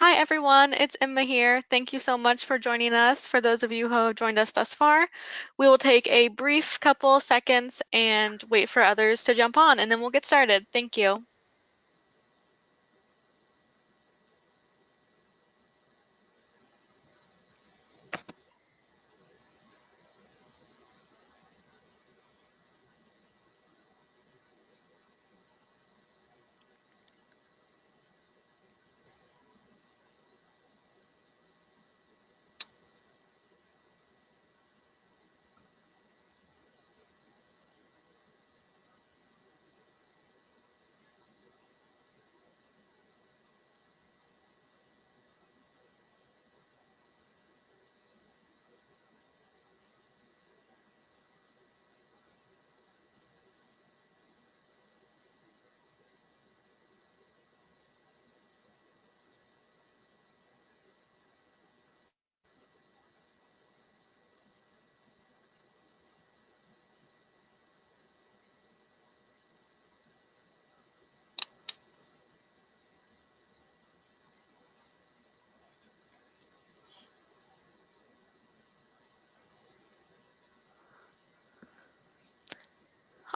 Hi everyone, it's Emma here. Thank you so much for joining us. For those of you who have joined us thus far, we will take a brief couple seconds and wait for others to jump on, and then we'll get started. Thank you.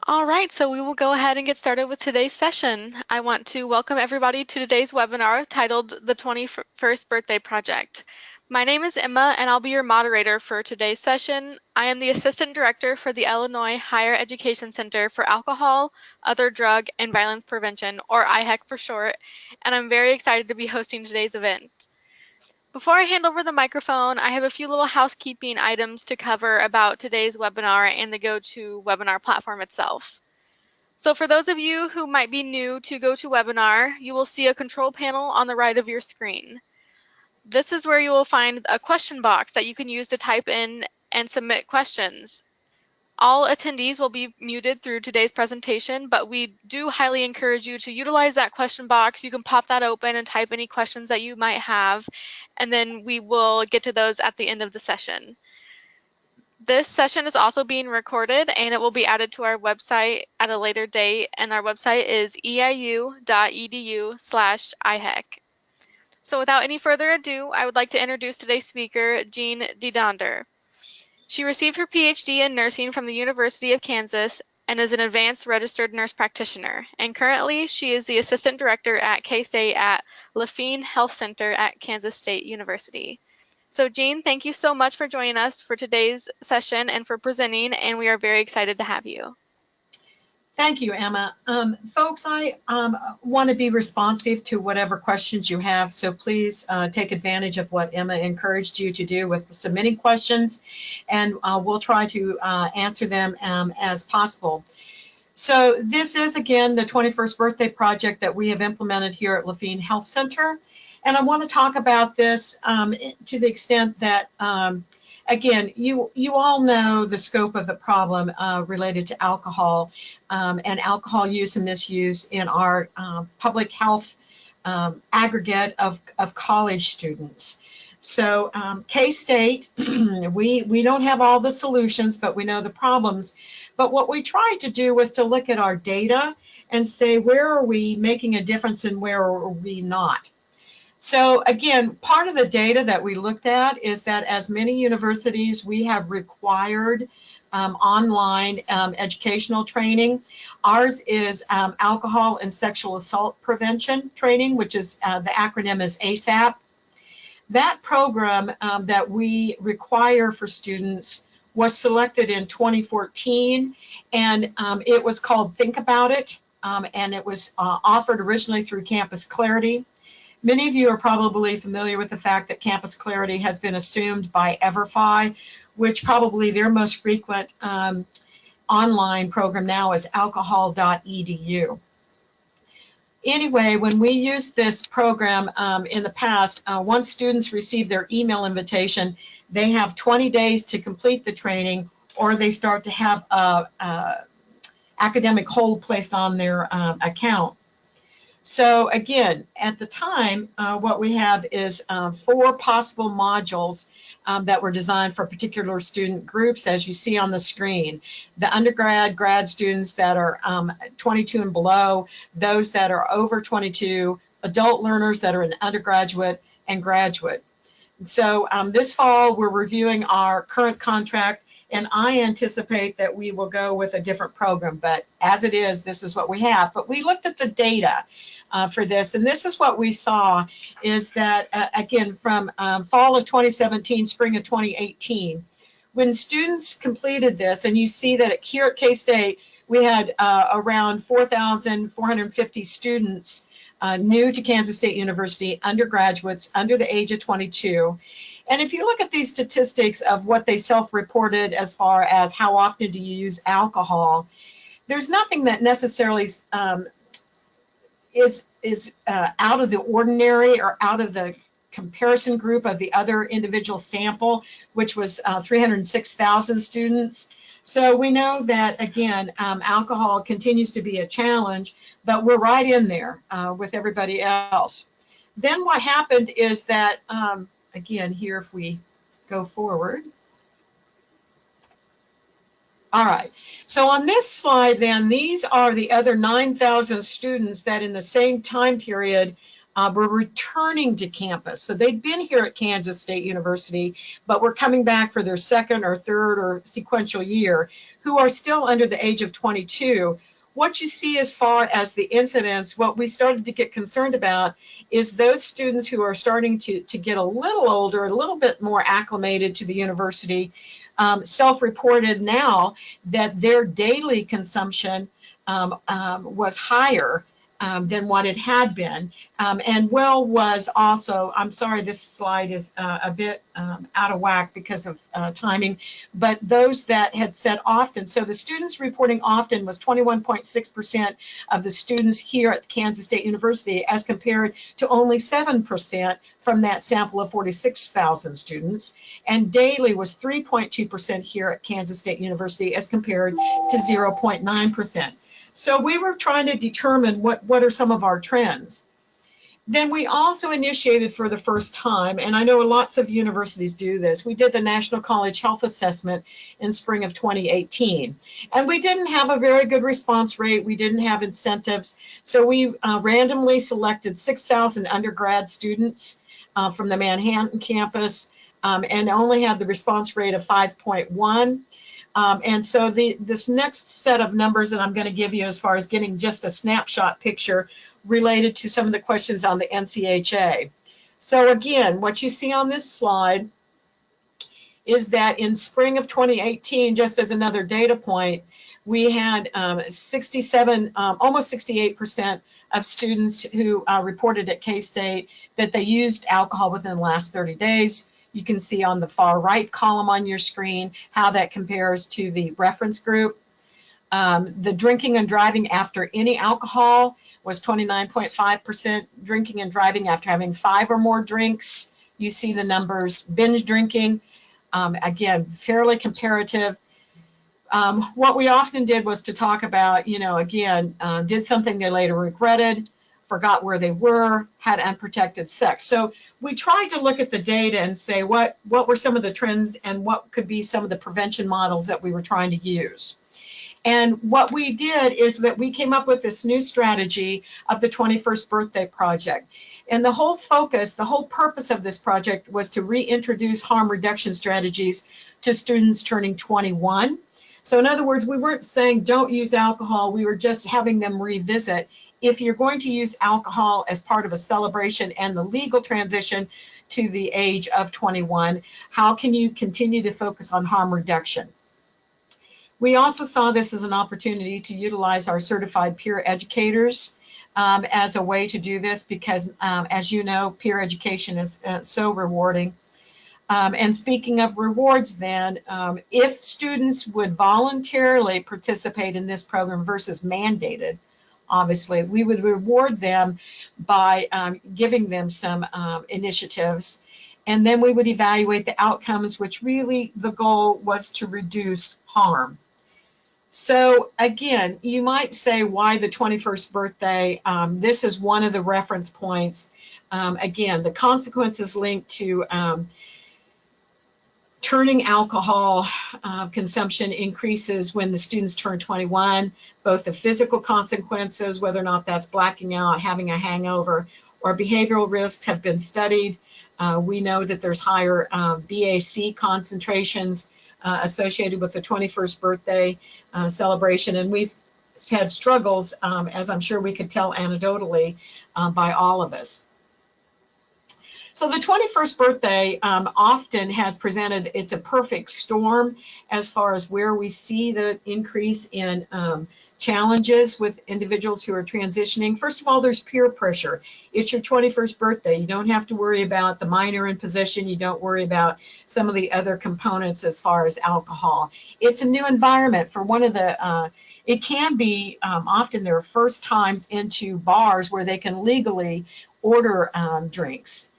All right, so we will go ahead and get started with today's session. I want to welcome everybody to today's webinar titled The 21st Birthday Project. My name is Emma, and I'll be your moderator for today's session. I am the Assistant Director for the Illinois Higher Education Center for Alcohol, Other Drug, and Violence Prevention, or IHEC for short, and I'm very excited to be hosting today's event. Before I hand over the microphone, I have a few little housekeeping items to cover about today's webinar and the GoToWebinar platform itself. So for those of you who might be new to GoToWebinar, you will see a control panel on the right of your screen. This is where you will find a question box that you can use to type in and submit questions. All attendees will be muted through today's presentation, but we do highly encourage you to utilize that question box. You can pop that open and type any questions that you might have, and then we will get to those at the end of the session. This session is also being recorded and it will be added to our website at a later date, and our website is eiu.edu/IHEC. So without any further ado, I would like to introduce today's speaker, Jean DeDonder. She received her PhD in nursing from the University of Kansas and is an advanced registered nurse practitioner. And currently, she is the assistant director at K-State at Lafayette Health Center at Kansas State University. So Jean, thank you so much for joining us for today's session and for presenting, and we are very excited to have you. Thank you, Emma. Folks, I want to be responsive to whatever questions you have, so please take advantage of what Emma encouraged you to do with submitting questions, and we'll try to answer them as possible. So this is, again, the 21st Birthday Project that we have implemented here at Lafayette Health Center, and I want to talk about this to the extent that again, you all know the scope of the problem related to alcohol and alcohol use and misuse in our public health aggregate of college students. So K-State, we don't have all the solutions, but we know the problems. But what we tried to do was to look at our data and say, where are we making a difference and where are we not? So again, part of the data that we looked at is that as many universities, we have required online educational training. Ours is alcohol and sexual assault prevention training, which is the acronym is ASAP. That program that we require for students was selected in 2014, and it was called Think About It, and it was offered originally through Campus Clarity. Many of you are probably familiar with the fact that Campus Clarity has been assumed by EverFi, which probably their most frequent online program now is alcohol.edu. Anyway, when we used this program in the past, once students receive their email invitation, they have 20 days to complete the training, or they start to have a academic hold placed on their account. So again, at the time, what we have is 4 possible modules that were designed for particular student groups, as you see on the screen. The undergrad, grad students that are 22 and below, those that are over 22, adult learners that are in undergraduate, and graduate. So this fall, we're reviewing our current contract, and I anticipate that we will go with a different program. But as it is, this is what we have. But we looked at the data for this, and this is what we saw, is that, again, from fall of 2017, spring of 2018, when students completed this, and you see that here at K-State, we had around 4,450 students new to Kansas State University, undergraduates under the age of 22. And if you look at these statistics of what they self-reported as far as how often do you use alcohol, there's nothing that necessarily is out of the ordinary or out of the comparison group of the other individual sample, which was 306,000 students. So we know that, again, alcohol continues to be a challenge, but we're right in there with everybody else. Then what happened is that, again, here if we go forward. All right, so on this slide then, these are the other 9,000 students that in the same time period were returning to campus. So they'd been here at Kansas State University, but were coming back for their second or third or sequential year, who are still under the age of 22. What you see as far as the incidence, what we started to get concerned about is those students who are starting to get a little older, a little bit more acclimated to the university, self-reported now that their daily consumption was higher than what it had been. And well was also, I'm sorry, this slide is a bit out of whack because of timing, but those that had said often, so the students reporting often was 21.6% of the students here at Kansas State University, as compared to only 7% from that sample of 46,000 students. And daily was 3.2% here at Kansas State University, as compared to 0.9%. So we were trying to determine what are some of our trends. Then we also initiated for the first time, and I know lots of universities do this, we did the National College Health Assessment in spring of 2018. And we didn't have a very good response rate. We didn't have incentives. So we randomly selected 6,000 undergrad students from the Manhattan campus and only had the response rate of 5.1. And so this next set of numbers that I'm going to give you as far as getting just a snapshot picture related to some of the questions on the NCHA. So again, what you see on this slide is that in spring of 2018, just as another data point, we had 67, almost 68% of students who reported at K-State that they used alcohol within the last 30 days. You can see on the far right column on your screen how that compares to the reference group. The drinking and driving after any alcohol was 29.5%. Drinking and driving after having 5 or more drinks. You see the numbers. Binge drinking, again, fairly comparative. What we often did was to talk about, again, did something they later regretted, forgot where they were, had unprotected sex. So we tried to look at the data and say what were some of the trends and what could be some of the prevention models that we were trying to use. And what we did is that we came up with this new strategy of the 21st Birthday Project. And the whole focus, the whole purpose of this project was to reintroduce harm reduction strategies to students turning 21. So in other words, we weren't saying don't use alcohol, we were just having them revisit if you're going to use alcohol as part of a celebration and the legal transition to the age of 21, how can you continue to focus on harm reduction? We also saw this as an opportunity to utilize our certified peer educators as a way to do this because, as you know, peer education is so rewarding. And speaking of rewards then, if students would voluntarily participate in this program versus mandated, obviously, we would reward them by giving them some initiatives. And then we would evaluate the outcomes, which really the goal was to reduce harm. So again, you might say, why the 21st birthday? This is one of the reference points. Again, the consequences linked to turning alcohol consumption increases when the students turn 21, both the physical consequences, whether or not that's blacking out, having a hangover, or behavioral risks have been studied. We know that there's higher BAC concentrations associated with the 21st birthday celebration, and we've had struggles, as I'm sure we could tell anecdotally, by all of us. So the 21st birthday often has presented, it's a perfect storm as far as where we see the increase in challenges with individuals who are transitioning. First of all, there's peer pressure. It's your 21st birthday. You don't have to worry about the minor in possession. You don't worry about some of the other components as far as alcohol. It's a new environment for one of the, it can be often their first times into bars where they can legally order drinks.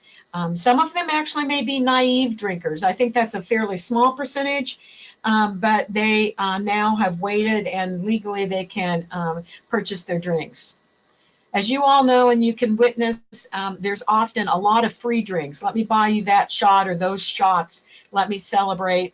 Some of them actually may be naive drinkers. I think that's a fairly small percentage, but they now have waited and legally they can purchase their drinks. As you all know and you can witness, there's often a lot of free drinks. Let me buy you that shot or those shots. Let me celebrate.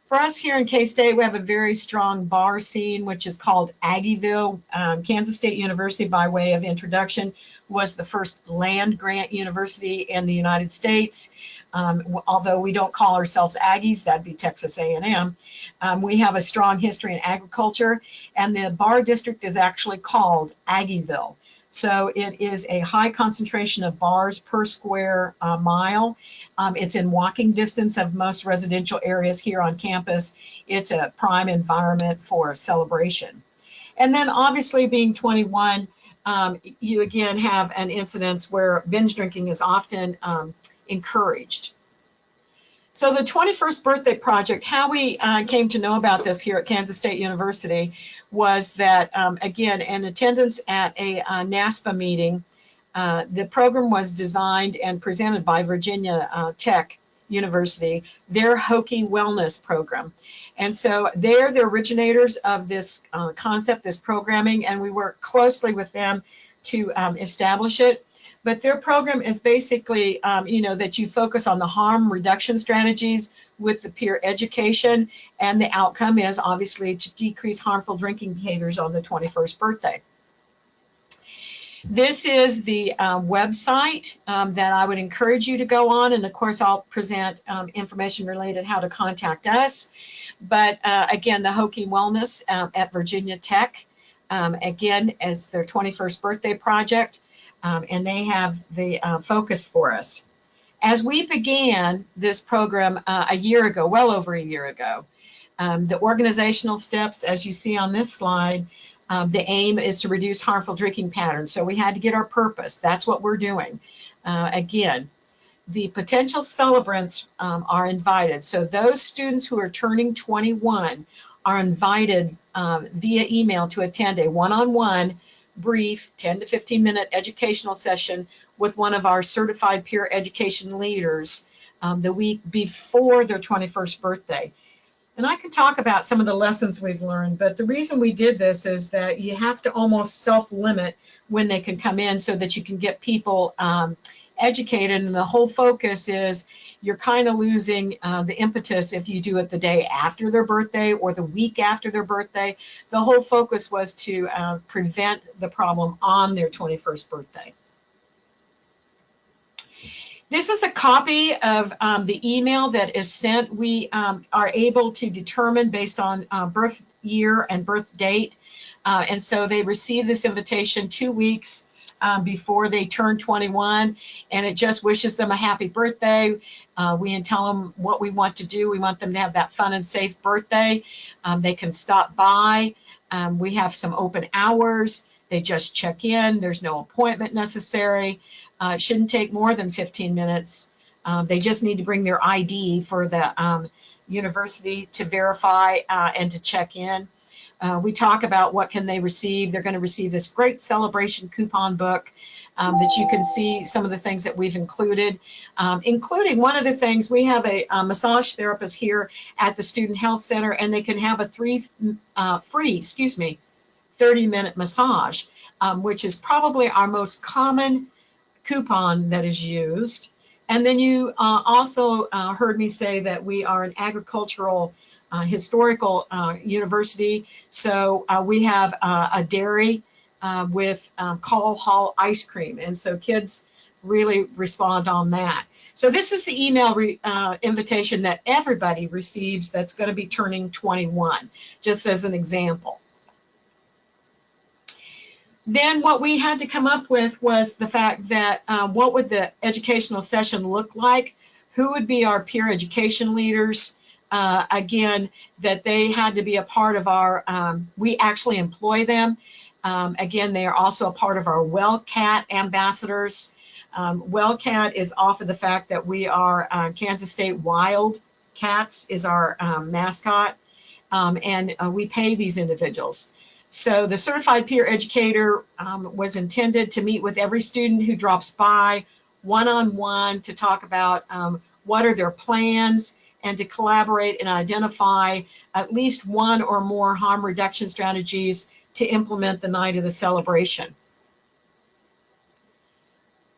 For us here in K-State, we have a very strong bar scene, which is called Aggieville. Kansas State University, by way of introduction, was the first land-grant university in the United States. Although we don't call ourselves Aggies, that'd be Texas A&M. We have a strong history in agriculture, and the bar district is actually called Aggieville. So it is a high concentration of bars per square mile. It's in walking distance of most residential areas here on campus. It's a prime environment for celebration. And then obviously being 21, you again have an incidence where binge drinking is often encouraged. So the 21st Birthday Project, how we came to know about this here at Kansas State University was that, again, in attendance at a NASPA meeting, the program was designed and presented by Virginia Tech University, their Hokie Wellness program. And so they're the originators of this concept, this programming, and we work closely with them to establish it. But their program is basically, you know, that you focus on the harm reduction strategies with the peer education, and the outcome is obviously to decrease harmful drinking behaviors on the 21st birthday. This is the website that I would encourage you to go on, and of course I'll present information related how to contact us. But again, the Hokie Wellness at Virginia Tech, again, it's their 21st birthday project, and they have the focus for us. As we began this program a year ago, well over a year ago, the organizational steps, as you see on this slide, the aim is to reduce harmful drinking patterns. So we had to get our purpose. That's what we're doing. Again, the potential celebrants are invited. So those students who are turning 21 are invited via email to attend a one-on-one brief 10 to 15 minute educational session with one of our certified peer education leaders the week before their 21st birthday. And I can talk about some of the lessons we've learned, but the reason we did this is that you have to almost self-limit when they can come in so that you can get people educated, and the whole focus is you're kind of losing the impetus if you do it the day after their birthday or the week after their birthday. The whole focus was to prevent the problem on their 21st birthday. This is a copy of the email that is sent. We are able to determine based on birth year and birth date. And so they receive this invitation 2 weeks before they turn 21, and it just wishes them a happy birthday. We tell them what we want to do. We want them to have that fun and safe birthday. They can stop by. We have some open hours. They just check in. There's no appointment necessary. It shouldn't take more than 15 minutes. They just need to bring their ID for the university to verify and to check in. We talk about what can they receive. They're going to receive this great celebration coupon book that you can see some of the things that we've included, including one of the things, we have a massage therapist here at the Student Health Center, and they can have a free 30-minute massage, which is probably our most common coupon that is used. And then you also heard me say that we are an agricultural historical university. So we have a dairy with Call Hall ice cream. And so kids really respond on that. So this is the email invitation that everybody receives that's going to be turning 21, just as an example. Then what we had to come up with was the fact that what would the educational session look like? Who would be our peer education leaders? Again, that they had to be a part of our, we actually employ them. Again, they are also a part of our WellCat ambassadors. WellCat is off of the fact that we are Kansas State Wild Cats is our mascot, and we pay these individuals. So the certified peer educator was intended to meet with every student who drops by one-on-one to talk about what are their plans and to collaborate and identify at least one or more harm reduction strategies to implement the night of the celebration.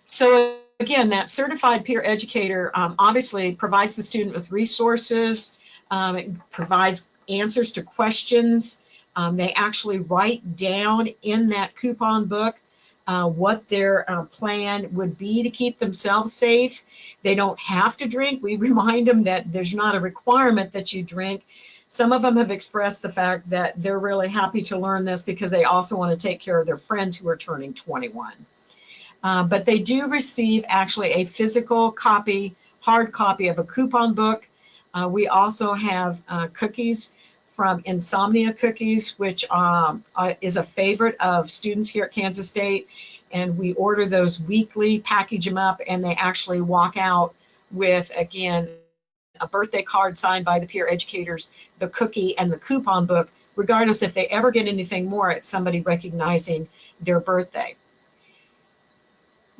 So again, that certified peer educator obviously provides the student with resources, it provides answers to questions. They actually write down in that coupon book what their plan would be to keep themselves safe. They don't have to drink. We remind them that there's not a requirement that you drink. Some of them have expressed the fact that they're really happy to learn this because they also want to take care of their friends who are turning 21. But they do receive actually a physical copy, hard copy of a coupon book. We also have cookies from Insomnia Cookies, which is a favorite of students here at Kansas State. And we order those weekly, package them up, and they actually walk out with, again, a birthday card signed by the peer educators, the cookie, and the coupon book, regardless if they ever get anything more, it's somebody recognizing their birthday.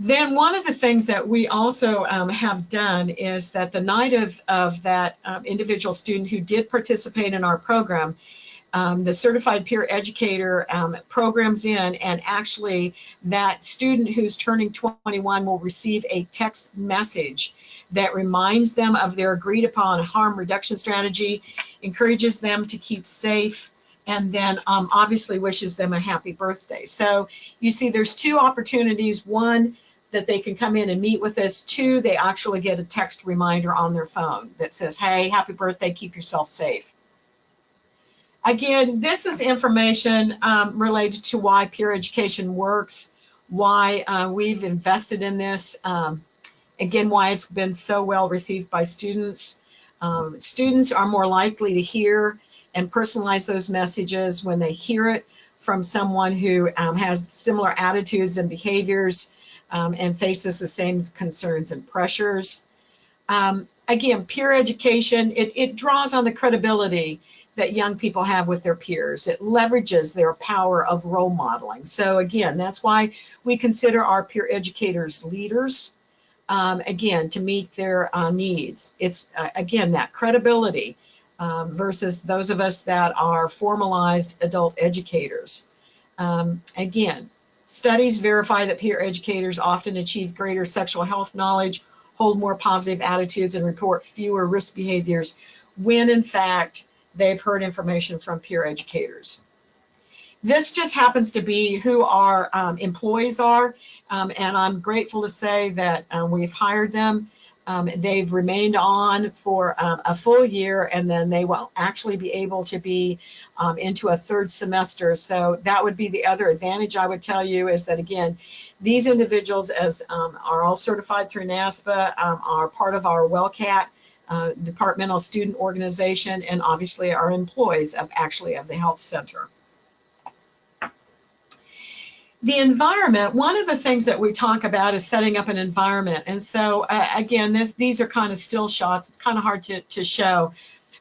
Then one of the things that we also have done is that the night of that individual student who did participate in our program, the certified peer educator programs in, and actually that student who's turning 21 will receive a text message that reminds them of their agreed upon harm reduction strategy, encourages them to keep safe, and then obviously wishes them a happy birthday. So you see there's two opportunities. One, that they can come in and meet with us. Two, they actually get a text reminder on their phone that says, hey, happy birthday, keep yourself safe. Again, this is information related to why peer education works, why we've invested in this, again, why it's been so well received by students. Students are more likely to hear and personalize those messages when they hear it from someone who has similar attitudes and behaviors and faces the same concerns and pressures. Again, peer education, it draws on the credibility that young people have with their peers. It leverages their power of role modeling. So again, that's why we consider our peer educators leaders, again, to meet their needs. It's, again, that credibility versus those of us that are formalized adult educators. Again, studies verify that peer educators often achieve greater sexual health knowledge, hold more positive attitudes, and report fewer risk behaviors when, in fact, they've heard information from peer educators. This just happens to be who our employees are, and I'm grateful to say that we've hired them. They've remained on for a full year, and then they will actually be able to be into a third semester. So that would be the other advantage I would tell you, is that, again, these individuals are all certified through NASPA, are part of our WellCat departmental student organization, and obviously are employees of the health center. The environment, one of the things that we talk about is setting up an environment. And so again, these are kind of still shots. It's kind of hard to show.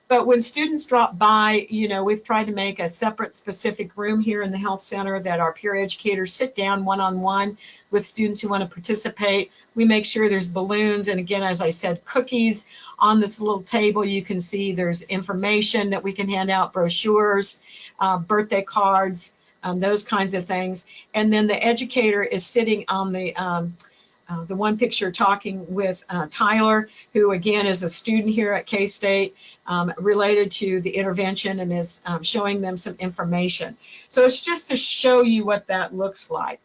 But when students drop by, you know, we've tried to make a separate specific room here in the health center that our peer educators sit down one-on-one with students who want to participate. We make sure there's balloons, and again, as I said, cookies on this little table. You can see there's information that we can hand out, brochures, birthday cards, those kinds of things. And then the educator is sitting on the one picture talking with Tyler, who again is a student here at K-State, related to the intervention, and is showing them some information. So it's just to show you what that looks like.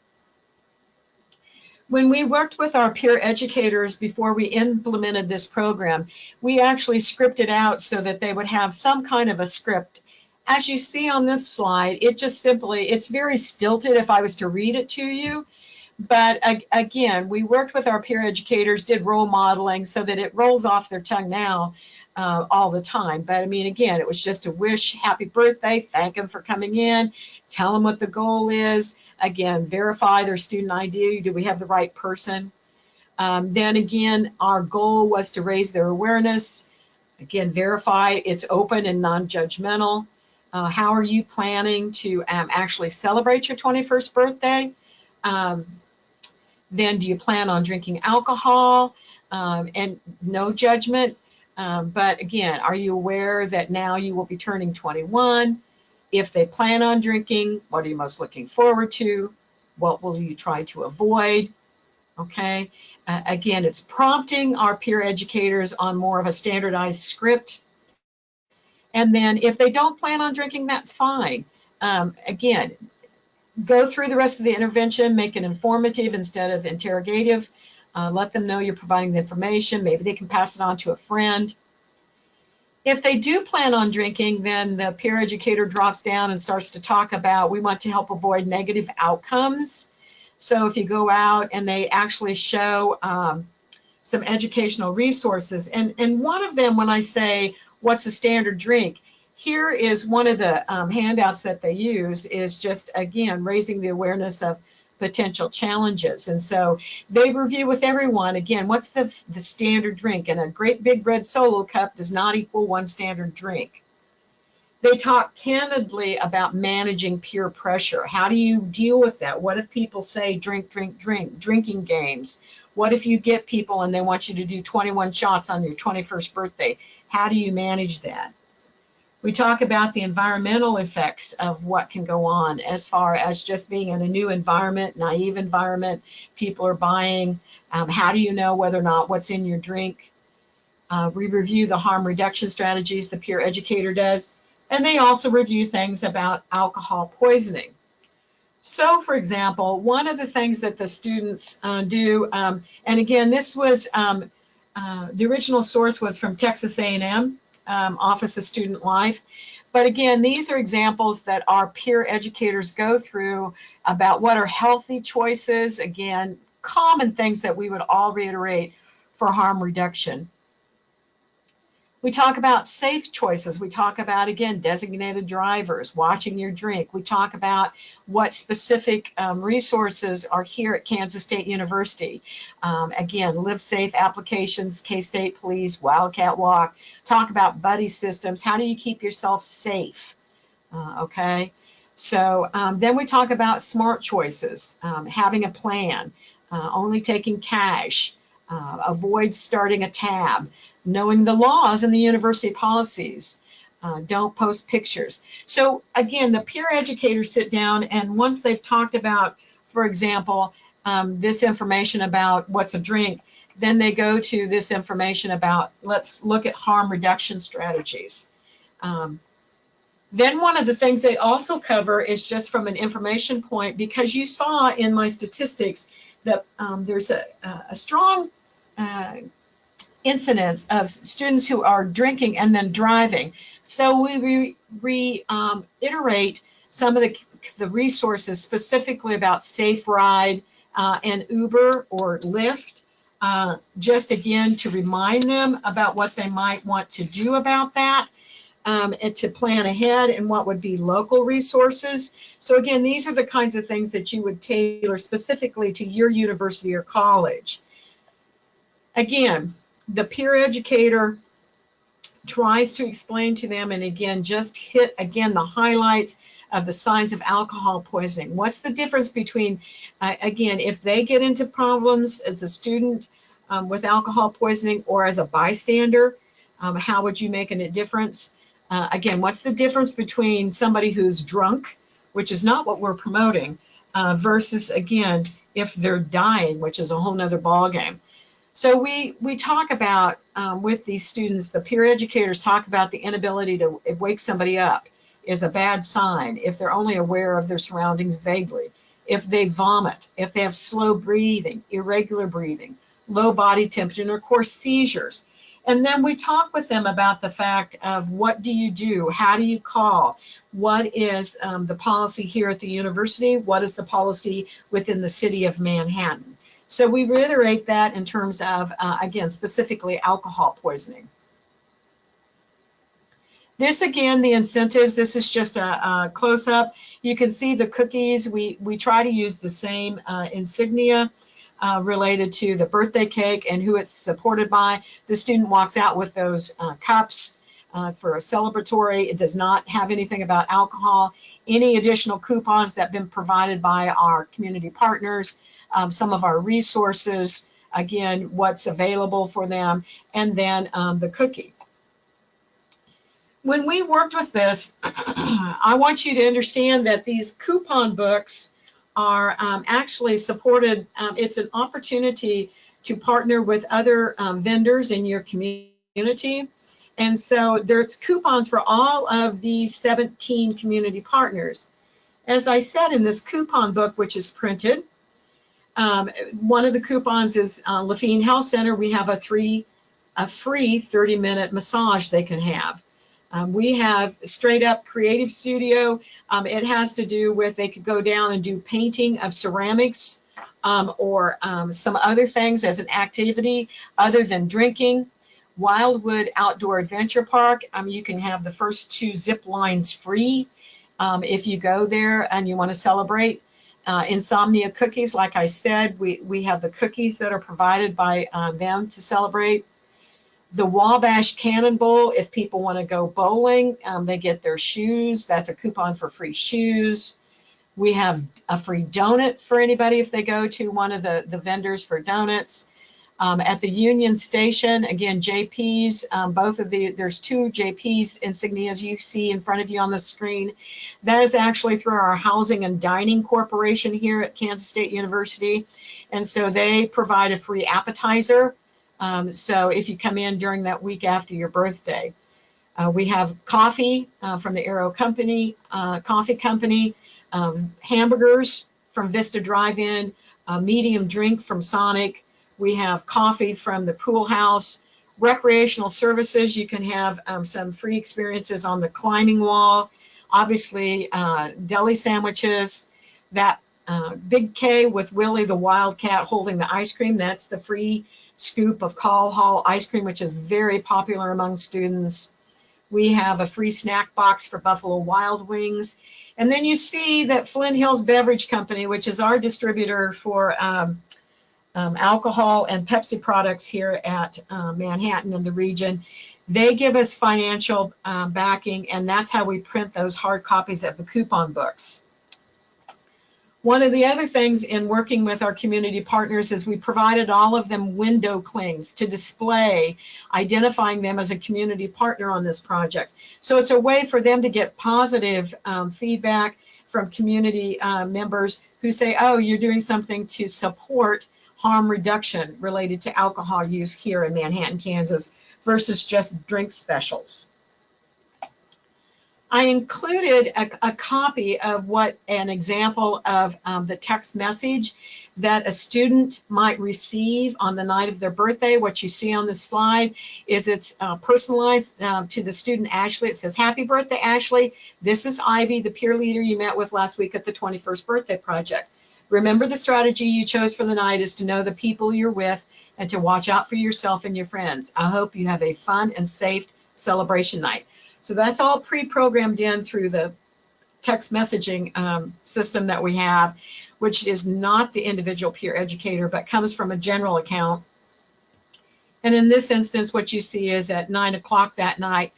When we worked with our peer educators before we implemented this program, we actually scripted out so that they would have some kind of a script. As you see on this slide, it just simply, it's very stilted if I was to read it to you. But again, we worked with our peer educators, did role modeling so that it rolls off their tongue now all the time. But I mean, again, it was just a wish, happy birthday, thank them for coming in, tell them what the goal is. Again, verify their student ID. Do we have the right person? Then again, our goal was to raise their awareness. Again, verify it's open and non-judgmental. How are you planning to actually celebrate your 21st birthday? Then do you plan on drinking alcohol? And no judgment. But again, are you aware that now you will be turning 21? If they plan on drinking, what are you most looking forward to? What will you try to avoid? Okay. Again, it's prompting our peer educators on more of a standardized script. And then if they don't plan on drinking, that's fine. Again, go through the rest of the intervention, make it informative instead of interrogative. Let them know you're providing the information. Maybe they can pass it on to a friend. If they do plan on drinking, then the peer educator drops down and starts to talk about, we want to help avoid negative outcomes. So if you go out and they actually show some educational resources, and one of them, when I say, what's a standard drink? Here is one of the handouts that they use is just, again, raising the awareness of potential challenges. And so they review with everyone, again, what's the standard drink? And a great big red Solo cup does not equal one standard drink. They talk candidly about managing peer pressure. How do you deal with that? What if people say drink, drink, drink, drinking games? What if you get people and they want you to do 21 shots on your 21st birthday? How do you manage that? We talk about the environmental effects of what can go on as far as just being in a new environment, naive environment, people are buying. How do you know whether or not what's in your drink? We review the harm reduction strategies the peer educator does, and they also review things about alcohol poisoning. So, for example, one of the things that the students do, and again, this was, the original source was from Texas A&M. Office of Student Life. But again, these are examples that our peer educators go through about what are healthy choices, again, common things that we would all reiterate for harm reduction. We talk about safe choices. We talk about, again, designated drivers, watching your drink. We talk about what specific resources are here at Kansas State University. Again, Live Safe applications, K-State Police, Wildcat Walk. Talk about buddy systems. How do you keep yourself safe? Okay. So then we talk about smart choices, having a plan, only taking cash, avoid starting a tab, knowing the laws and the university policies, don't post pictures. So again, the peer educators sit down, and once they've talked about, for example, this information about what's a drink, then they go to this information about, let's look at harm reduction strategies. Then one of the things they also cover is just from an information point, because you saw in my statistics that there's a strong incidence of students who are drinking and then driving. So we reiterate some of the resources specifically about Safe Ride and Uber or Lyft, just again to remind them about what they might want to do about that, and to plan ahead and what would be local resources. So again, these are the kinds of things that you would tailor specifically to your university or college. Again, the peer educator tries to explain to them, and again, just hit again the highlights of the signs of alcohol poisoning. What's the difference between, again, if they get into problems as a student with alcohol poisoning or as a bystander, how would you make a difference? Again, what's the difference between somebody who's drunk, which is not what we're promoting, versus, again, if they're dying, which is a whole nother ballgame. So we talk about, with these students, the peer educators talk about the inability to wake somebody up is a bad sign if they're only aware of their surroundings vaguely. if they vomit, if they have slow breathing, irregular breathing, low body temperature, and of course seizures. And then we talk with them about the fact of what do you do, how do you call, what is the policy here at the university, what is the policy within the city of Manhattan. So we reiterate that in terms of, again, specifically alcohol poisoning. This, again, the incentives, this is just a close-up. You can see the cookies. We try to use the same insignia related to the birthday cake and who it's supported by. The student walks out with those cups for a celebratory. It does not have anything about alcohol. Any additional coupons that have been provided by our community partners, some of our resources, again, what's available for them, and then the cookie. When we worked with this, I want you to understand that these coupon books are actually supported. It's an opportunity to partner with other vendors in your community. And so there's coupons for all of these 17 community partners. As I said, in this coupon book, which is printed, one of the coupons is Lafayette Health Center. We have a free 30-minute massage they can have. We have straight up creative studio. It has to do with, they could go down and do painting of ceramics or some other things as an activity other than drinking. Wildwood Outdoor Adventure Park, you can have the first 2 zip lines free if you go there and you want to celebrate. Insomnia Cookies, like I said, we have the cookies that are provided by them to celebrate. The Wabash Cannonball, if people want to go bowling, they get their shoes. That's a coupon for free shoes. We have a free donut for anybody if they go to one of the vendors for donuts. At the Union Station, again, JP's, there's 2 JP's insignias you see in front of you on the screen. That is actually through our Housing and Dining Corporation here at Kansas State University. And so they provide a free appetizer. So if you come in during that week after your birthday. We have coffee from the Aero Company, Coffee Company, hamburgers from Vista Drive-In, medium drink from Sonic. We have coffee from the Pool House. Recreational services, you can have some free experiences on the climbing wall. Obviously, deli sandwiches. That Big K with Willie the Wildcat holding the ice cream, that's the free scoop of Call Hall ice cream, which is very popular among students. We have a free snack box for Buffalo Wild Wings. And then you see that Flint Hills Beverage Company, which is our distributor for alcohol and Pepsi products here at Manhattan and the region, they give us financial backing, and that's how we print those hard copies of the coupon books. One of the other things in working with our community partners is we provided all of them window clings to display, identifying them as a community partner on this project. So it's a way for them to get positive feedback from community members who say, oh, you're doing something to support harm reduction related to alcohol use here in Manhattan, Kansas, versus just drink specials. I included a copy of what an example of the text message that a student might receive on the night of their birthday. What you see on this slide is it's personalized to the student Ashley. It says, happy birthday, Ashley. This is Ivy, the peer leader you met with last week at the 21st birthday project. Remember, the strategy you chose for the night is to know the people you're with and to watch out for yourself and your friends. I hope you have a fun and safe celebration night. So that's all pre-programmed in through the text messaging system that we have, which is not the individual peer educator, but comes from a general account. And in this instance, what you see is at 9 o'clock that night,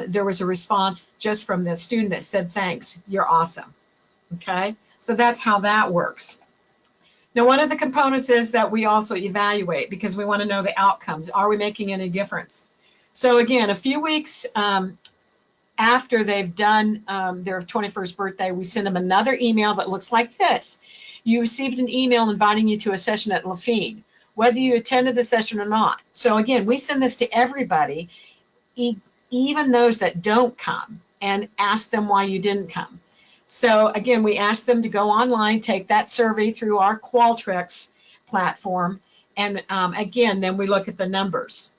there was a response just from the student that said, thanks, you're awesome. Okay, so that's how that works. Now, one of the components is that we also evaluate because we want to know the outcomes. Are we making any difference? So again, a few weeks after they've done their 21st birthday, we send them another email that looks like this. You received an email inviting you to a session at Lafayette, whether you attended the session or not. So again, we send this to everybody, even those that don't come, and ask them why you didn't come. So again, we asked them to go online, take that survey through our Qualtrics platform, and again, then we look at the numbers.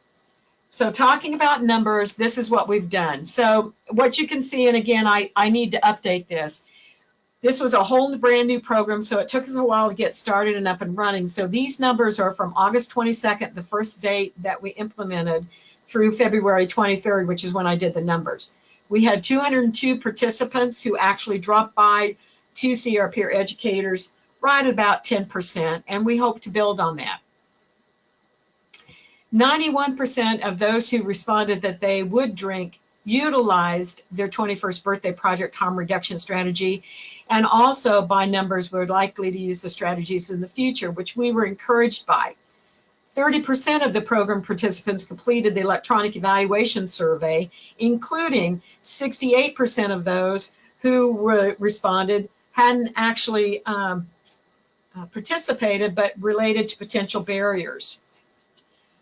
So talking about numbers, this is what we've done. So what you can see, and again, I need to update this. This was a whole brand new program, so it took us a while to get started and up and running. So these numbers are from August 22nd, the first date that we implemented, through February 23rd, which is when I did the numbers. We had 202 participants who actually dropped by to see our peer educators, right about 10%, and we hope to build on that. 91% of those who responded that they would drink utilized their 21st birthday project harm reduction strategy, and also by numbers were likely to use the strategies in the future, which we were encouraged by. 30% of the program participants completed the electronic evaluation survey, including 68% of those who responded hadn't actually participated, but related to potential barriers.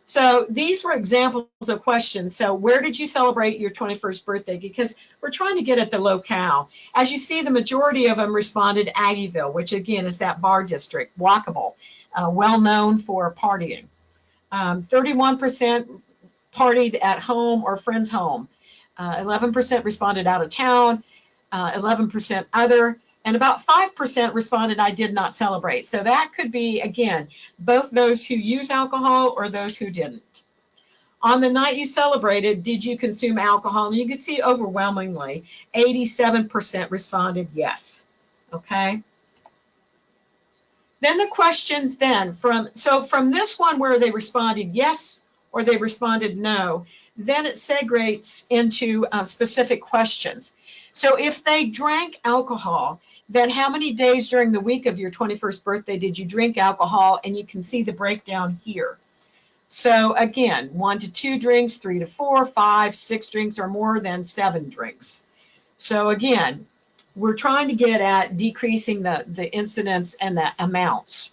So these were examples of questions. So where did you celebrate your 21st birthday? Because we're trying to get at the locale. As you see, the majority of them responded Aggieville, which again is that bar district, walkable, well known for partying. 31% partied at home or friend's home. 11% responded out of town, 11% other, and about 5% responded, I did not celebrate. So that could be, again, both those who use alcohol or those who didn't. On the night you celebrated, did you consume alcohol? And you can see overwhelmingly, 87% responded yes, okay? Then the questions then, from this one where they responded yes or they responded no, then it segregates into specific questions. So if they drank alcohol, then how many days during the week of your 21st birthday did you drink alcohol? And you can see the breakdown here. So again, 1 to 2 drinks, 3 to 4, 5, 6 drinks, or more than 7 drinks. So again, we're trying to get at decreasing the incidence and the amounts.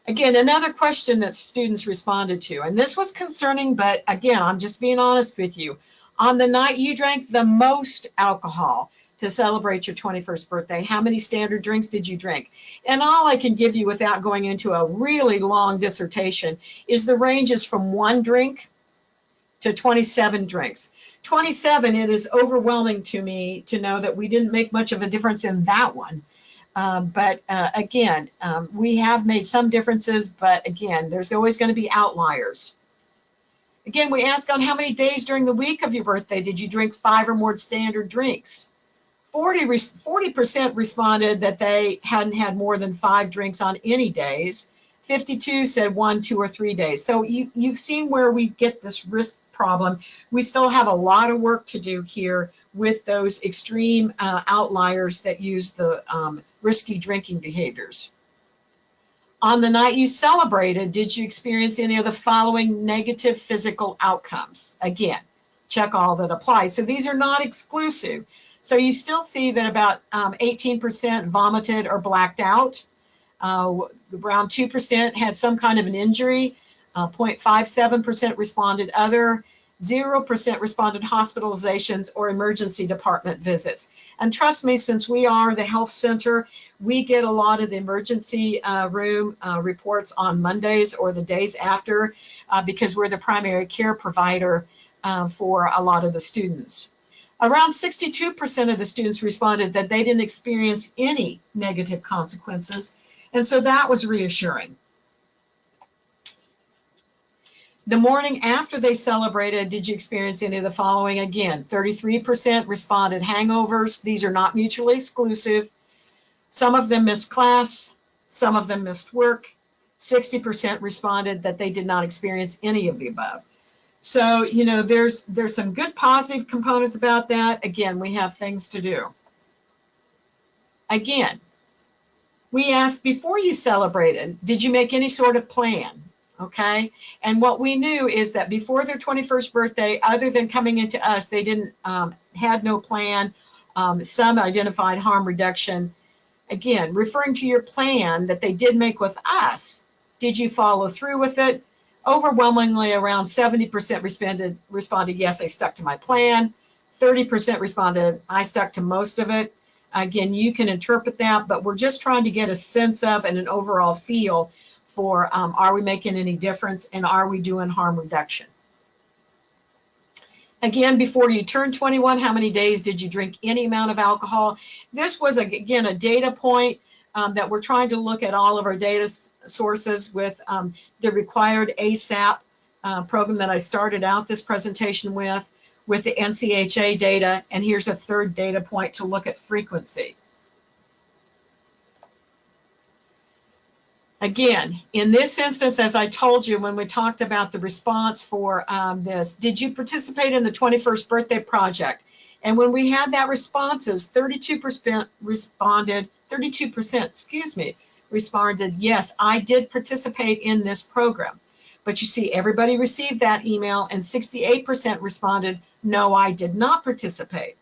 Again, another question that students responded to, and this was concerning, but again, I'm just being honest with you. On the night you drank the most alcohol to celebrate your 21st birthday, how many standard drinks did you drink? And all I can give you without going into a really long dissertation is the ranges from 1 drink to 27 drinks. 27, it is overwhelming to me to know that we didn't make much of a difference in that one. Again, we have made some differences, but again, there's always going to be outliers. Again, we ask on how many days during the week of your birthday did you drink 5 or more standard drinks? 40% responded that they hadn't had more than 5 drinks on any days. 52 said 1, 2, or 3 days. So you've seen where we get this risk problem. We still have a lot of work to do here with those extreme outliers that use the risky drinking behaviors. On the night you celebrated, did you experience any of the following negative physical outcomes? Again, check all that apply. So these are not exclusive. So you still see that about 18% vomited or blacked out. Around 2% had some kind of an injury. 0.57% responded other. 0% responded hospitalizations or emergency department visits. And trust me, since we are the health center, we get a lot of the emergency room reports on Mondays or the days after because we're the primary care provider for a lot of the students. Around 62% of the students responded that they didn't experience any negative consequences, and so that was reassuring. The morning after they celebrated, did you experience any of the following? Again, 33% responded hangovers. These are not mutually exclusive. Some of them missed class. Some of them missed work. 60% responded that they did not experience any of the above. So, you know, there's some good positive components about that. Again, we have things to do. Again, we asked before you celebrated, did you make any sort of plan? Okay, and what we knew is that before their 21st birthday, other than coming into us, they didn't had no plan. Some identified harm reduction. Again, referring to your plan that they did make with us, did you follow through with it? Overwhelmingly, around 70% responded, yes, I stuck to my plan. 30% responded, I stuck to most of it. Again, you can interpret that, but we're just trying to get a sense of and an overall feel for are we making any difference and are we doing harm reduction? Again, before you turn 21, how many days did you drink any amount of alcohol? This was, again, a data point that we're trying to look at all of our data sources with the required ASAP program that I started out this presentation with the NCHA data, and here's a third data point to look at frequency. Again, in this instance, as I told you when we talked about the response for this, did you participate in the 21st birthday project? And when we had that responses, 32% responded, 32%, excuse me, responded, yes, I did participate in this program. But you see, everybody received that email, and 68% responded, no, I did not participate.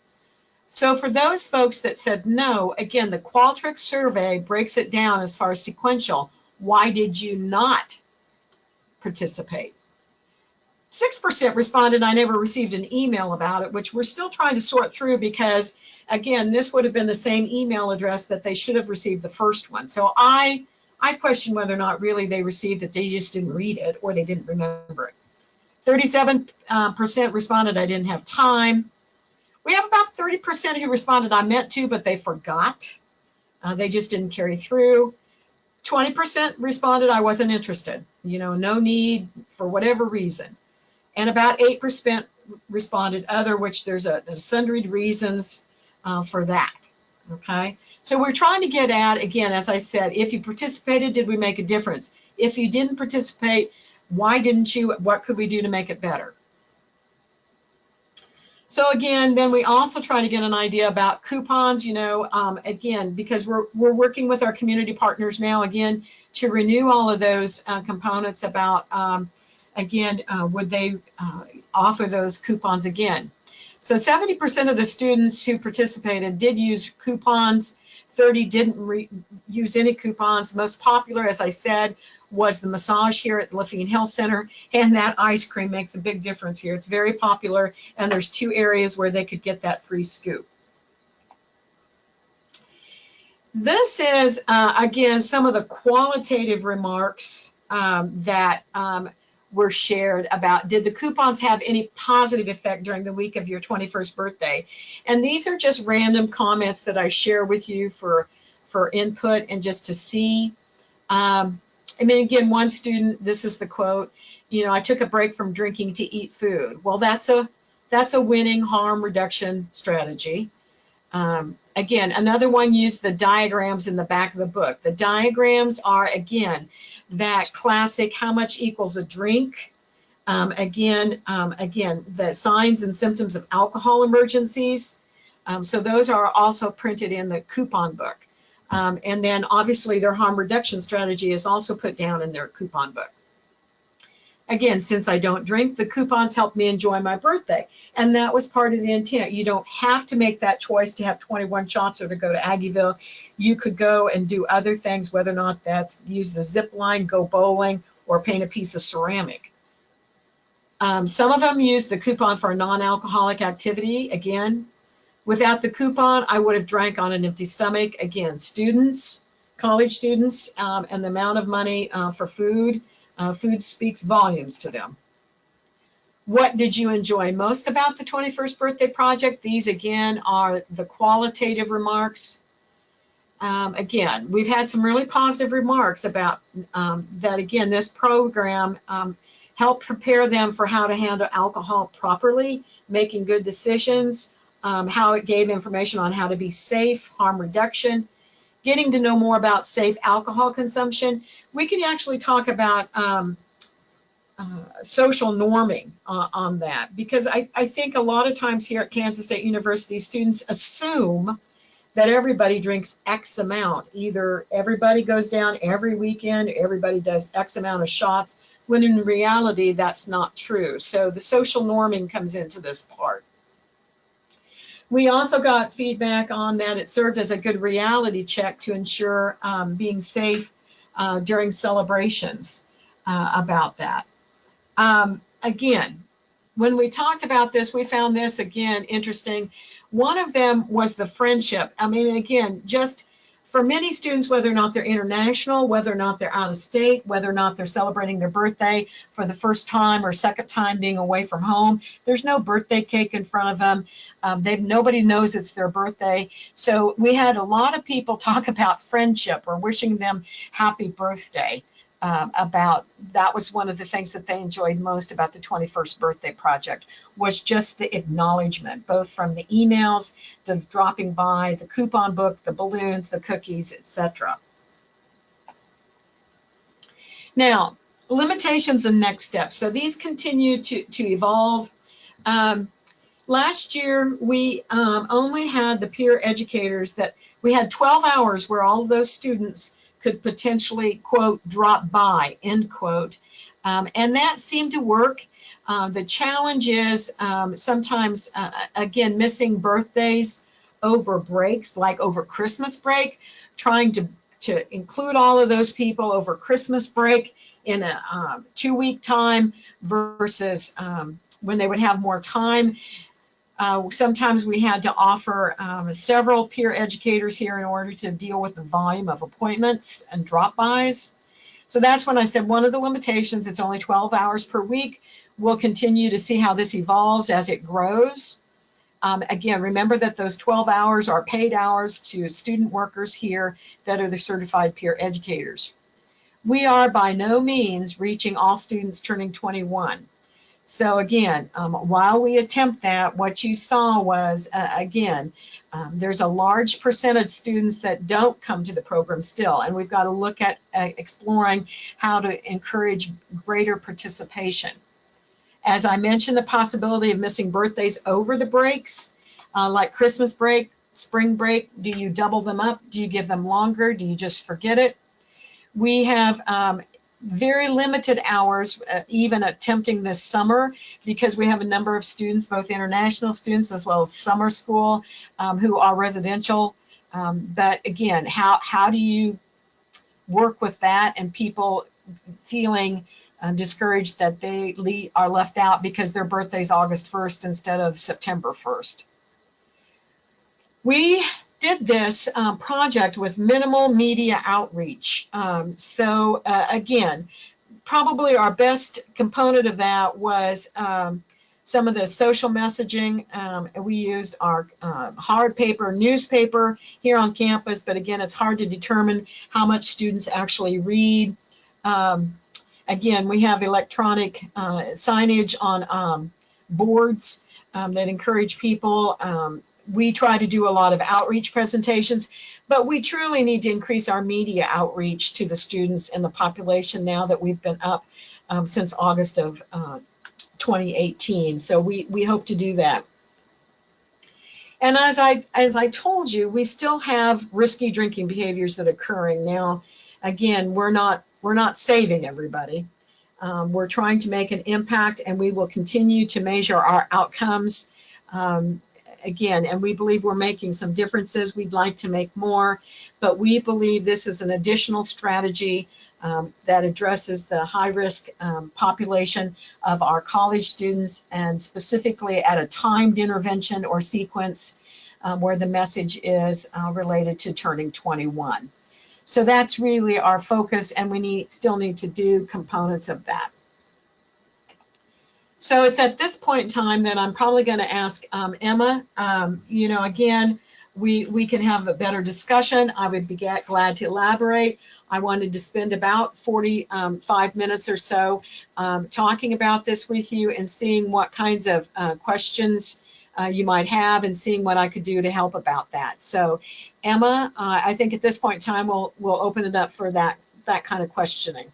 So for those folks that said no, again, the Qualtrics survey breaks it down as far as sequential. Why did you not participate? 6% responded, I never received an email about it, which we're still trying to sort through because, again, this would have been the same email address that they should have received the first one. So I question whether or not really they received it, they just didn't read it or they didn't remember it. 37% responded, I didn't have time. We have about 30% who responded, I meant to, but they forgot. They just didn't carry through. 20% responded, I wasn't interested. You know, no need for whatever reason. And about 8% responded other, which there's a sundry reasons for that. Okay. So we're trying to get at, again, as I said, if you participated, did we make a difference? If you didn't participate, why didn't you? What could we do to make it better? So again, then we also try to get an idea about coupons, you know, again, because we're working with our community partners now, again, to renew all of those components about, again, would they offer those coupons again? So 70% of the students who participated did use coupons. 30 didn't use any coupons. Most popular, as I said, was the massage here at the Lafayette Health Center, and that ice cream makes a big difference here. It's very popular, and there's 2 areas where they could get that free scoop. This is, again, some of the qualitative remarks that were shared about, did the coupons have any positive effect during the week of your 21st birthday? And these are just random comments that I share with you for input and just to see. I mean, again, one student, this is the quote, you know, I took a break from drinking to eat food. Well, that's a winning harm reduction strategy. Again, another one used the diagrams in the back of the book. The diagrams are, again, that classic how much equals a drink. Again, the signs and symptoms of alcohol emergencies. So those are also printed in the coupon book. And then obviously their harm reduction strategy is also put down in their coupon book. Again, since I don't drink, the coupons help me enjoy my birthday. And that was part of the intent. You don't have to make that choice to have 21 shots or to go to Aggieville. You could go and do other things, whether or not that's use the zip line, go bowling, or paint a piece of ceramic. Some of them use the coupon for a non-alcoholic activity. Again, without the coupon, I would have drank on an empty stomach. Again, students, college students, and the amount of money for food, food speaks volumes to them. What did you enjoy most about the 21st birthday project? These, again, are the qualitative remarks. Again, we've had some really positive remarks about that, again, this program helped prepare them for how to handle alcohol properly, making good decisions, how it gave information on how to be safe, harm reduction, getting to know more about safe alcohol consumption. We can actually talk about social norming on that, because I think a lot of times here at Kansas State University, students assume that everybody drinks X amount. Either everybody goes down every weekend, everybody does X amount of shots, when in reality that's not true. So the social norming comes into this part. We also got feedback on that it served as a good reality check to ensure being safe during celebrations about that. Again, when we talked about this, we found this, again, interesting. One of them was the friendship. I mean, again, just for many students, whether or not they're international, whether or not they're out of state, whether or not they're celebrating their birthday for the first time or second time being away from home, there's no birthday cake in front of them. Nobody knows it's their birthday. So we had a lot of people talk about friendship or wishing them happy birthday. About that was one of the things that they enjoyed most about the 21st birthday project, was just the acknowledgement, both from the emails, the dropping by, the coupon book, the balloons, the cookies, etc. Now, limitations and next steps. So these continue to evolve. Last year, we only had the peer educators that we had 12 hours where all of those students could potentially, quote, drop by, end quote. And that seemed to work. The challenge is sometimes, again, missing birthdays over breaks, like over Christmas break, trying to include all of those people over Christmas break in a 2-week time versus when they would have more time. Sometimes we had to offer several peer educators here in order to deal with the volume of appointments and drop-bys. So that's when I said one of the limitations, it's only 12 hours per week. We'll continue to see how this evolves as it grows. Again, remember that those 12 hours are paid hours to student workers here that are the certified peer educators. We are by no means reaching all students turning 21. So again, while we attempt that, what you saw was, again, there's a large percentage of students that don't come to the program still, and we've got to look at exploring how to encourage greater participation. As I mentioned, the possibility of missing birthdays over the breaks, like Christmas break, spring break, do you double them up? Do you give them longer? Do you just forget it? We have very limited hours, even attempting this summer, because we have a number of students, both international students as well as summer school, who are residential. But again, how do you work with that and people feeling discouraged that they are left out because their birthday is August 1st instead of September 1st? We did this project with minimal media outreach. Again, probably our best component of that was some of the social messaging. We used our hard paper newspaper here on campus, but again, it's hard to determine how much students actually read. Again, we have electronic signage on boards that encourage people. We try to do a lot of outreach presentations, but we truly need to increase our media outreach to the students and the population now that we've been up since August of 2018. So we hope to do that. And as I told you, we still have risky drinking behaviors that are occurring. Now, again, we're not saving everybody. We're trying to make an impact, and we will continue to measure our outcomes. Again, and we believe we're making some differences. We'd like to make more, but we believe this is an additional strategy that addresses the high-risk population of our college students, and specifically at a timed intervention or sequence where the message is related to turning 21. So that's really our focus, and we still need to do components of that. So it's at this point in time that I'm probably going to ask Emma, again, we can have a better discussion. I would be glad to elaborate. I wanted to spend about 45 minutes or so talking about this with you and seeing what kinds of questions you might have and seeing what I could do to help about that. So Emma, I think at this point in time, we'll open it up for that kind of questioning.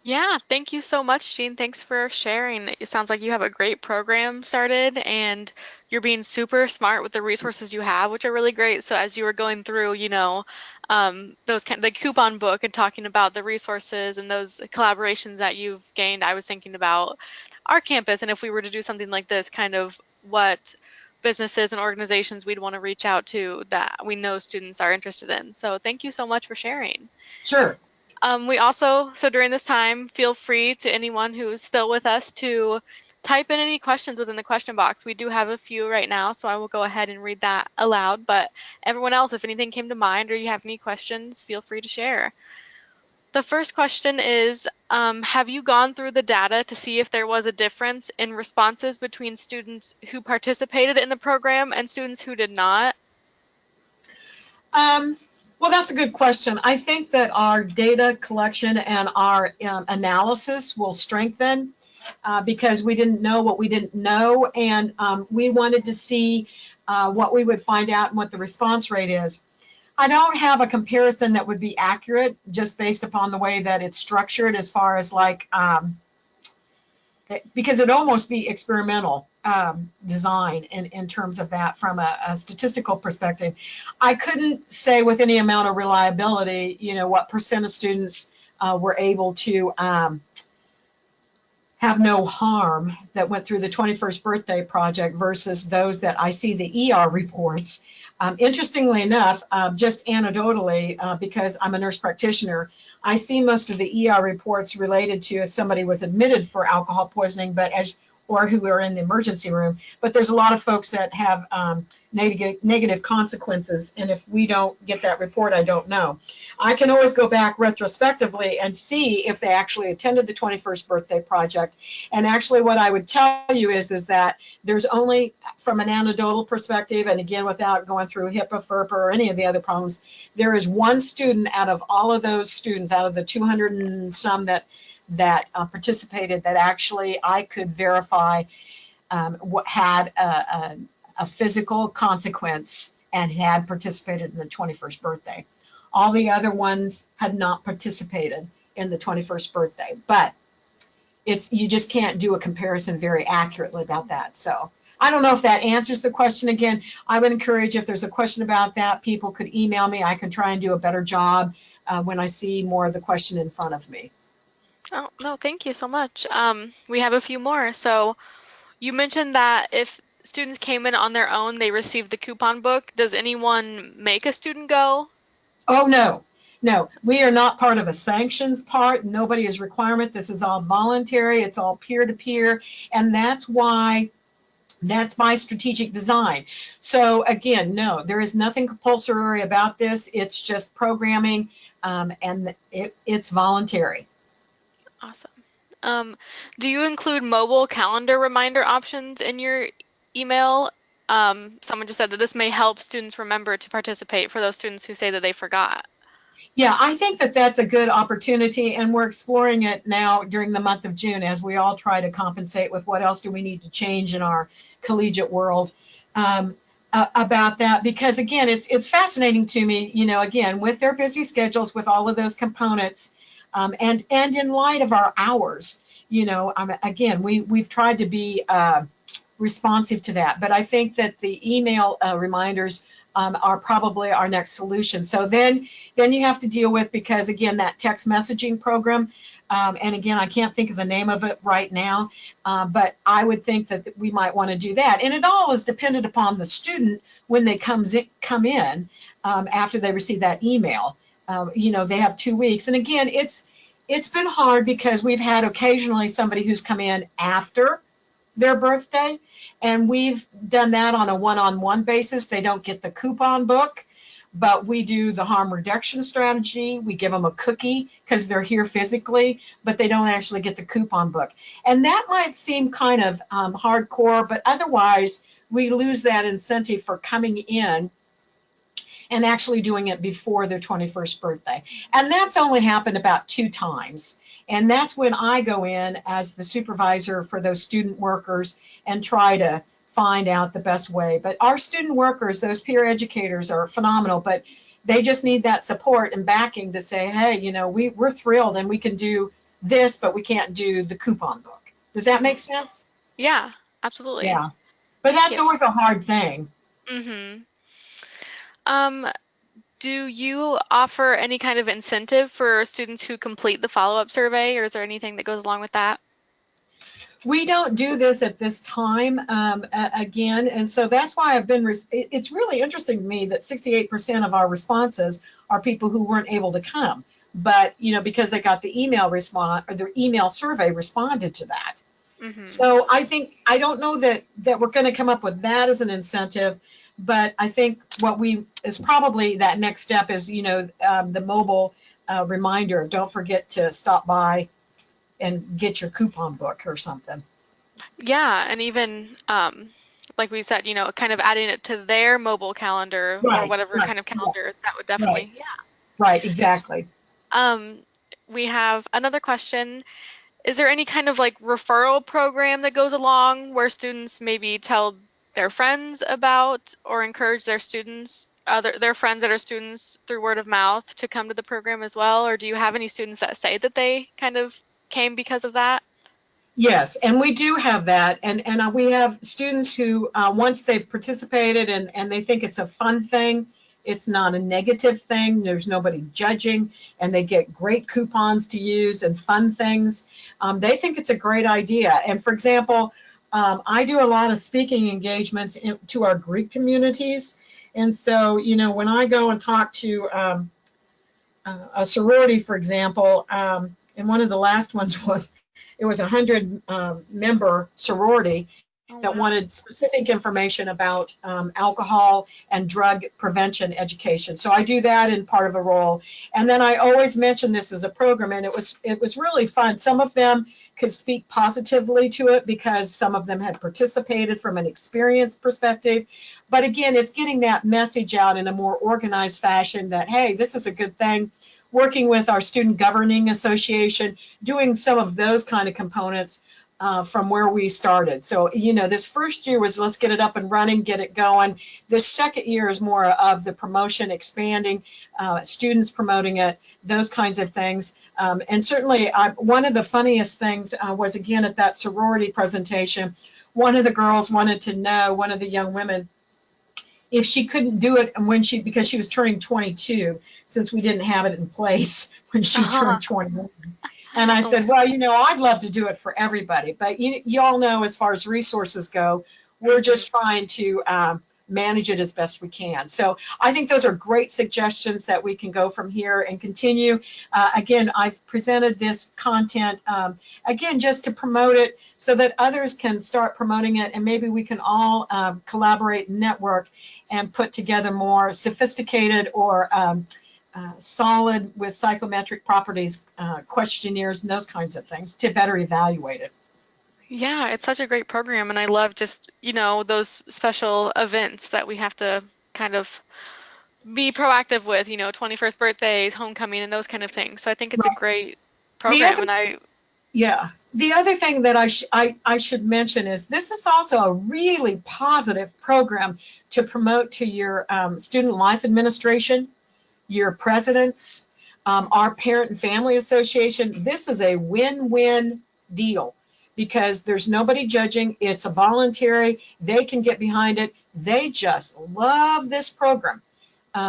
Yeah, thank you so much, Jean. Thanks for sharing. It sounds like you have a great program started and you're being super smart with the resources you have, which are really great. So as you were going through, the coupon book and talking about the resources and those collaborations that you've gained, I was thinking about our campus and if we were to do something like this, kind of what businesses and organizations we'd want to reach out to that we know students are interested in. So thank you so much for sharing. Sure. We also, so during this time, feel free to anyone who's still with us to type in any questions within the question box. We do have a few right now, so I will go ahead and read that aloud. But everyone else, if anything came to mind or you have any questions, feel free to share. The first question is, have you gone through the data to see if there was a difference in responses between students who participated in the program and students who did not? Well, that's a good question. I think that our data collection and our analysis will strengthen because we didn't know what we didn't know, and we wanted to see what we would find out and what the response rate is. I don't have a comparison that would be accurate just based upon the way that it's structured as far as like, because it'd almost be experimental design in terms of that from a statistical perspective. I couldn't say with any amount of reliability, what percent of students were able to have no harm that went through the 21st Birthday Project versus those that I see the ER reports. Interestingly enough, just anecdotally, because I'm a nurse practitioner, I see most of the ER reports related to if somebody was admitted for alcohol poisoning, or who are in the emergency room. But there's a lot of folks that have negative consequences, and if we don't get that report, I don't know. I can always go back retrospectively and see if they actually attended the 21st Birthday Project. And actually what I would tell you is that there's only, from an anecdotal perspective, and again, without going through HIPAA, FERPA, or any of the other problems, there is one student out of all of those students, out of the 200 and some that participated, that actually I could verify what had a physical consequence and had participated in the 21st birthday. All the other ones had not participated in the 21st birthday, but you just can't do a comparison very accurately about that. So I don't know if that answers the question. Again, I would encourage, if there's a question about that, people could email me. I can try and do a better job when I see more of the question in front of me. Oh, no, thank you so much. We have a few more. So you mentioned that if students came in on their own, they received the coupon book. Does anyone make a student go? Oh, no. No, we are not part of a sanctions part. Nobody is requirement. This is all voluntary. It's all peer-to-peer. And that's why, that's my strategic design. So again, no, there is nothing compulsory about this. It's just programming, and it's voluntary. Awesome. Do you include mobile calendar reminder options in your email? Someone just said that this may help students remember to participate for those students who say that they forgot. Yeah, I think that that's a good opportunity, and we're exploring it now during the month of June as we all try to compensate with what else do we need to change in our collegiate world about that. Because again, it's fascinating to me, again, with their busy schedules, with all of those components, and in light of our hours, again, we've tried to be responsive to that. But I think that the email reminders are probably our next solution. So then you have to deal with, because again, that text messaging program, and again, I can't think of the name of it right now, but I would think that we might want to do that. And it all is dependent upon the student when they come in after they receive that email. They have 2 weeks. And again, it's been hard because we've had occasionally somebody who's come in after their birthday, and we've done that on a one-on-one basis. They don't get the coupon book, but we do the harm reduction strategy. We give them a cookie because they're here physically, but they don't actually get the coupon book. And that might seem kind of hardcore, but otherwise we lose that incentive for coming in and actually doing it before their 21st birthday. And that's only happened about 2 times. And that's when I go in as the supervisor for those student workers and try to find out the best way. But our student workers, those peer educators, are phenomenal, but they just need that support and backing to say, hey, we're thrilled and we can do this, but we can't do the coupon book. Does that make sense? Yeah, absolutely. Yeah. But that's always a hard thing. Mm-hmm. Do you offer any kind of incentive for students who complete the follow-up survey, or is there anything that goes along with that? We don't do this at this time, again, and so that's why it's really interesting to me that 68% of our responses are people who weren't able to come, but because they got the email response, or the email survey responded to that. Hmm. So I don't know that we're going to come up with that as an incentive, but I think what we is probably that next step is, the mobile reminder. Don't forget to stop by and get your coupon book or something. Yeah, and even like we said, kind of adding it to their mobile calendar or Right, whatever right, kind of yeah, calendar, that would right, definitely, yeah. right, exactly. Um, we have another question. Is there any kind of like referral program that goes along where students maybe tell their friends about or encourage their friends that are students through word of mouth to come to the program as well? Or do you have any students that say that they kind of came because of that? Yes, and we do have that, and we have students who, once they've participated and they think it's a fun thing, it's not a negative thing. There's nobody judging, and they get great coupons to use and fun things. They think it's a great idea. And for example, I do a lot of speaking engagements to our Greek communities, and so when I go and talk to a sorority, for example, and one of the last ones was it was a 100 member sorority Oh, that wow. wanted specific information about alcohol and drug prevention education. So I do that in part of a role, and then I always mention this as a program, and it was really fun. Some of them could speak positively to it because some of them had participated from an experience perspective. But again, it's getting that message out in a more organized fashion that, hey, this is a good thing. Working with our student governing association, doing some of those kind of components from where we started. So, this first year was let's get it up and running, get it going. This second year is more of the promotion, expanding, students promoting it, those kinds of things. And certainly, one of the funniest things was, again, at that sorority presentation, one of the girls wanted to know, one of the young women, if she couldn't do it because she was turning 22, since we didn't have it in place when she turned 21. And I Oh, said, well, I'd love to do it for everybody, but you all know, as far as resources go, we're mhm. just trying to manage it as best we can. So I think those are great suggestions that we can go from here and continue. Again, I've presented this content, again, just to promote it so that others can start promoting it, and maybe we can all collaborate and network and put together more sophisticated or solid with psychometric properties questionnaires and those kinds of things to better evaluate it. Yeah, it's such a great program, and I love just, those special events that we have to kind of be proactive with, 21st birthdays, homecoming, and those kind of things. So I think it's a Right. great The program, other, and yeah, the other thing that I should mention is this is also a really positive program to promote to your student life administration, your presidents, our parent and family association. This is a win-win deal because there's nobody judging. It's a voluntary. They can get behind it. They just love this program.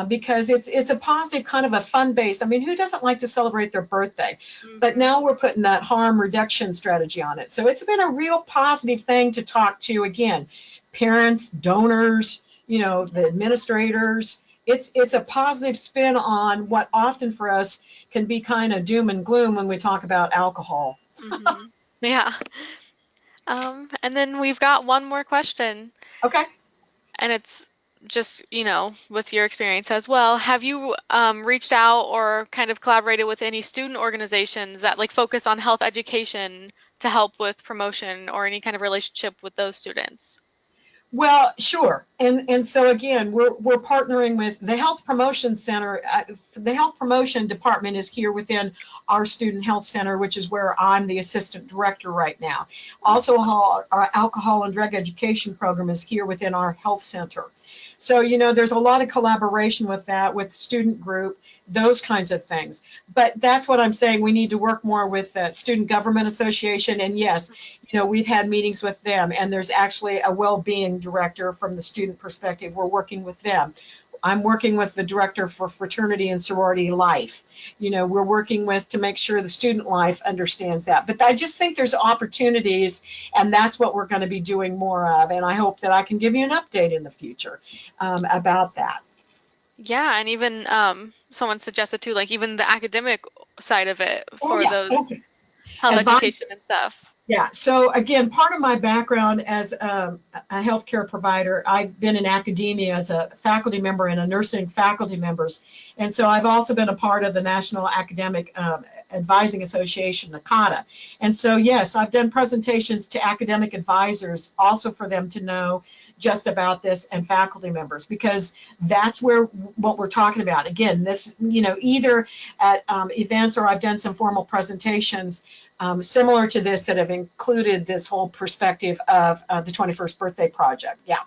Because it's a positive kind of a fun based. I mean, who doesn't like to celebrate their birthday? But mhm. now we're putting that harm reduction strategy on it. So it's been a real positive thing to talk to, again, parents, donors, the administrators. It's a positive spin on what often for us can be kind of doom and gloom when we talk about alcohol. Hmm. Yeah. And then we've got one more question, Okay. and it's just, with your experience as well. Have you reached out or kind of collaborated with any student organizations that like focus on health education to help with promotion or any kind of relationship with those students? Well, sure. And so again, we're partnering with the Health Promotion Center. The Health Promotion Department is here within our Student Health Center, which is where I'm the assistant director right now. Also, our Alcohol and Drug Education program is here within our health center. So, there's a lot of collaboration with that, with student group, those kinds of things. But that's what I'm saying. We need to work more with the Student Government Association. And yes, we've had meetings with them, and there's actually a well-being director from the student perspective. We're working with them. I'm working with the director for fraternity and sorority life. We're working with to make sure the student life understands that. But I just think there's opportunities, and that's what we're going to be doing more of. And I hope that I can give you an update in the future about that. Yeah, and even someone suggested too, like even the academic side of it Oh for yeah, those okay. health Advice. education and stuff. Yeah, so again, part of my background as a healthcare provider, I've been in academia as a faculty member and a nursing faculty members. And so I've also been a part of the National Academic Advising Association, NACADA. And so, yes, I've done presentations to academic advisors also for them to know just about this and faculty members, because that's where what we're talking about. Again, this, either at events or I've done some formal presentations similar to this that have included this whole perspective of the 21st Birthday Project. Yeah,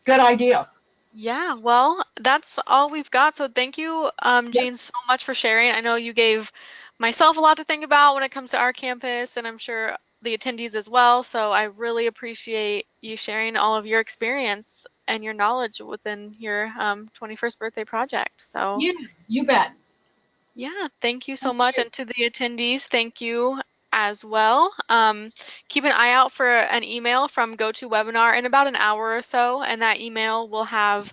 good idea. Yeah, well, that's all we've got. So thank you, Yep. Jean, so much for sharing. I know you gave myself a lot to think about when it comes to our campus, and I'm sure the attendees as well. So I really appreciate you sharing all of your experience and your knowledge within your 21st birthday project. So Yeah, you bet. yeah, thank you so Thank much. you. And to the attendees, thank you as well. Keep an eye out for an email from GoToWebinar in about an hour or so, and that email will have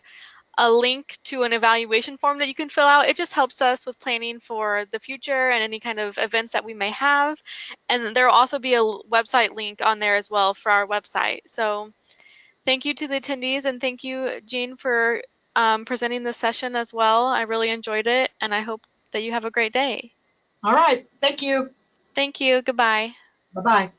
a link to an evaluation form that you can fill out. It just helps us with planning for the future and any kind of events that we may have. And there will also be a website link on there as well for our website. So thank you to the attendees, and thank you, Jean, for presenting this session as well. I really enjoyed it, and I hope that you have a great day. All right. Thank you. Thank you. Goodbye. Bye bye.